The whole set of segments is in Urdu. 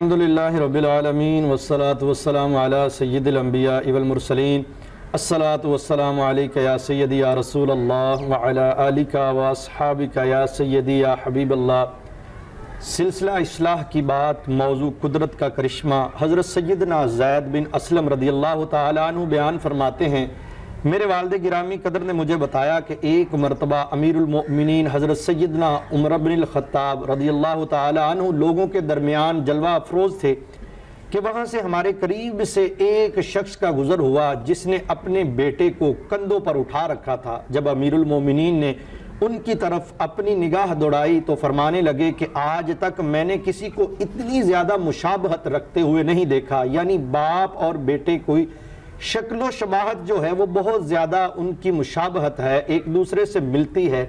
الحمدللہ رب العالمین والصلاة والسلام علی سید الانبیاء والمرسلین الصلاة والسلام علیکہ یا سیدی یا رسول اللہ وعلی آلکہ واصحابکہ یا سیدی یا حبیب اللہ۔ سلسلہ اصلاح کی بات، موضوع قدرت کا کرشمہ۔ حضرت سیدنا زید بن اسلم رضی اللہ تعالیٰ عنہ بیان فرماتے ہیں، میرے والد گرامی قدر نے مجھے بتایا کہ ایک مرتبہ امیر المؤمنین حضرت سیدنا عمر بن الخطاب رضی اللہ تعالیٰ عنہ لوگوں کے درمیان جلوہ افروز تھے کہ وہاں سے ہمارے قریب سے ایک شخص کا گزر ہوا جس نے اپنے بیٹے کو کندھوں پر اٹھا رکھا تھا۔ جب امیر المؤمنین نے ان کی طرف اپنی نگاہ دوڑائی تو فرمانے لگے کہ آج تک میں نے کسی کو اتنی زیادہ مشابہت رکھتے ہوئے نہیں دیکھا، یعنی باپ اور بیٹے کوئی شکل و شباہت جو ہے وہ بہت زیادہ ان کی مشابہت ہے، ایک دوسرے سے ملتی ہے۔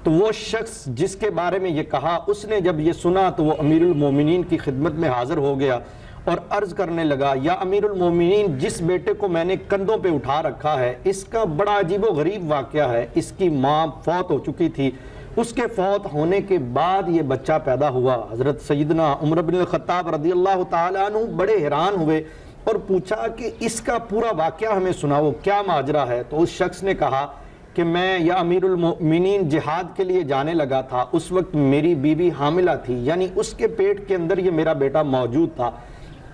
تو وہ شخص جس کے بارے میں یہ کہا، اس نے جب یہ سنا تو وہ امیر المومنین کی خدمت میں حاضر ہو گیا اور عرض کرنے لگا، یا امیر المومنین، جس بیٹے کو میں نے کندھوں پہ اٹھا رکھا ہے اس کا بڑا عجیب و غریب واقعہ ہے۔ اس کی ماں فوت ہو چکی تھی، اس کے فوت ہونے کے بعد یہ بچہ پیدا ہوا۔ حضرت سیدنا عمر بن الخطاب رضی اللہ تعالیٰ عنہ بڑے حیران ہوئے اور پوچھا کہ اس کا پورا واقعہ ہمیں سناؤ، کیا ماجرا ہے؟ تو اس شخص نے کہا کہ میں یا امیر المؤمنین جہاد کے لیے جانے لگا تھا، اس وقت میری بیوی حاملہ تھی، یعنی اس کے پیٹ کے اندر یہ میرا بیٹا موجود تھا۔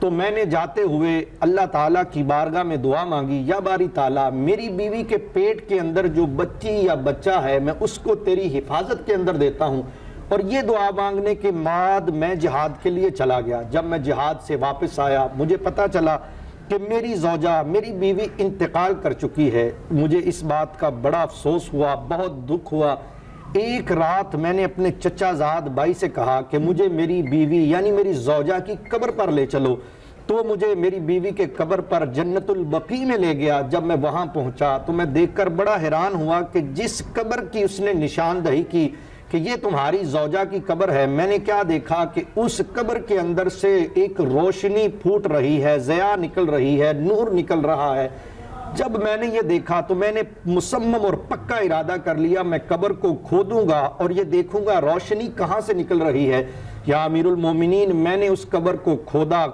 تو میں نے جاتے ہوئے اللہ تعالیٰ کی بارگاہ میں دعا مانگی، یا باری تعالیٰ میری بیوی کے پیٹ کے اندر جو بچی یا بچہ ہے میں اس کو تیری حفاظت کے اندر دیتا ہوں۔ اور یہ دعا مانگنے کے بعد میں جہاد کے لیے چلا گیا۔ جب میں جہاد سے واپس آیا مجھے پتا چلا کہ میری زوجہ، میری بیوی انتقال کر چکی ہے۔ مجھے اس بات کا بڑا افسوس ہوا، بہت دکھ ہوا۔ ایک رات میں نے اپنے چچا زاد بھائی سے کہا کہ مجھے میری بیوی یعنی میری زوجہ کی قبر پر لے چلو، تو مجھے میری بیوی کے قبر پر جنت البقیع میں لے گیا۔ جب میں وہاں پہنچا تو میں دیکھ کر بڑا حیران ہوا کہ جس قبر کی اس نے نشاندہی کی کہ یہ تمہاری زوجہ کی قبر ہے، میں نے کیا دیکھا کہ اس قبر کے اندر سے ایک روشنی پھوٹ رہی ہے، ضیاء نکل رہی ہے، نور نکل رہا ہے۔ جب میں نے یہ دیکھا تو میں نے مصمم اور پکا ارادہ کر لیا، میں قبر کو کھودوں گا اور یہ دیکھوں گا روشنی کہاں سے نکل رہی ہے۔ یا امیر المومنین، میں نے اس قبر کو کھودا،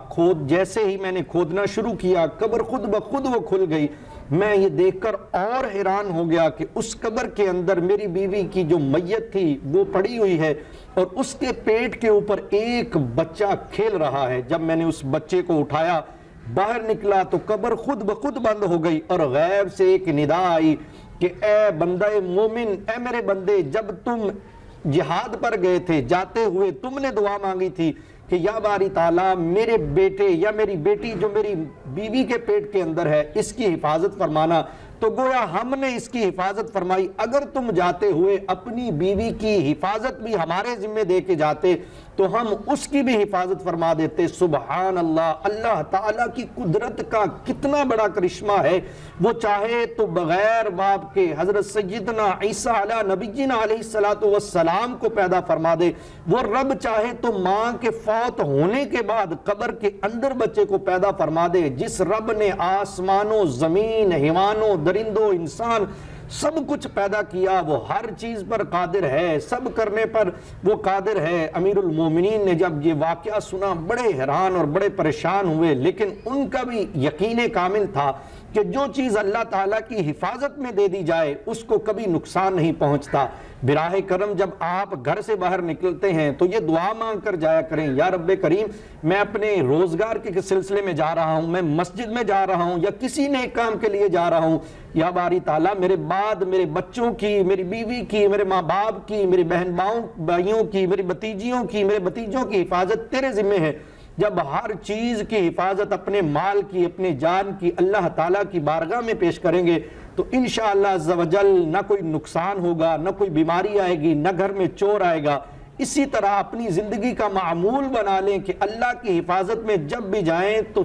جیسے ہی میں نے کھودنا شروع کیا قبر خود بخود وہ کھل گئی۔ میں یہ دیکھ کر اور حیران ہو گیا کہ اس قبر کے اندر میری بیوی کی جو میت تھی وہ پڑی ہوئی ہے اور اس کے پیٹ کے اوپر ایک بچہ کھیل رہا ہے۔ جب میں نے اس بچے کو اٹھایا باہر نکلا تو قبر خود بخود بند ہو گئی اور غیب سے ایک ندا آئی کہ اے بندہ مومن، اے میرے بندے، جب تم جہاد پر گئے تھے جاتے ہوئے تم نے دعا مانگی تھی کہ یا باری تعالیٰ میرے بیٹے یا میری بیٹی جو میری بیوی کے پیٹ کے اندر ہے اس کی حفاظت فرمانا، تو گویا ہم نے اس کی حفاظت فرمائی۔ اگر تم جاتے ہوئے اپنی بیوی کی حفاظت بھی ہمارے ذمہ دے کے جاتے تو ہم اس کی بھی حفاظت فرما دیتے۔ سبحان اللہ، اللہ تعالیٰ کی قدرت کا کتنا بڑا کرشمہ ہے۔ وہ چاہے تو بغیر باپ کے حضرت سیدنا عیسیٰ علیہ نبینا علیہ السلام کو پیدا فرما دے۔ وہ رب چاہے تو ماں کے فوت ہونے کے بعد قبر کے اندر بچے کو پیدا فرما دے۔ جس رب نے آسمانوں، زمین، حیوانوں، درندوں، انسان سب کچھ پیدا کیا، وہ ہر چیز پر قادر ہے، سب کرنے پر وہ قادر ہے۔ امیر المومنین نے جب یہ واقعہ سنا بڑے حیران اور بڑے پریشان ہوئے، لیکن ان کا بھی یقین کامل تھا کہ جو چیز اللہ تعالیٰ کی حفاظت میں دے دی جائے اس کو کبھی نقصان نہیں پہنچتا۔ براہ کرم جب آپ گھر سے باہر نکلتے ہیں تو یہ دعا مانگ کر جایا کریں، یا رب کریم میں اپنے روزگار کے سلسلے میں جا رہا ہوں، میں مسجد میں جا رہا ہوں یا کسی نیک کام کے لیے جا رہا ہوں، یا باری تعالیٰ میرے بعد میرے بچوں کی، میری بیوی کی، میرے ماں باپ کی، میری بہن بھائیوں کی، میری بھتیجیوں کی، میرے بھتیجوں کی حفاظت تیرے ذمہ ہے۔ جب ہر چیز کی حفاظت اپنے مال کی، اپنے جان کی اللہ تعالیٰ کی بارگاہ میں پیش کریں گے تو انشاءاللہ عز و جل نہ کوئی نقصان ہوگا، نہ کوئی بیماری آئے گی، نہ گھر میں چور آئے گا۔ اسی طرح اپنی زندگی کا معمول بنا لیں کہ اللہ کی حفاظت میں جب بھی جائیں تو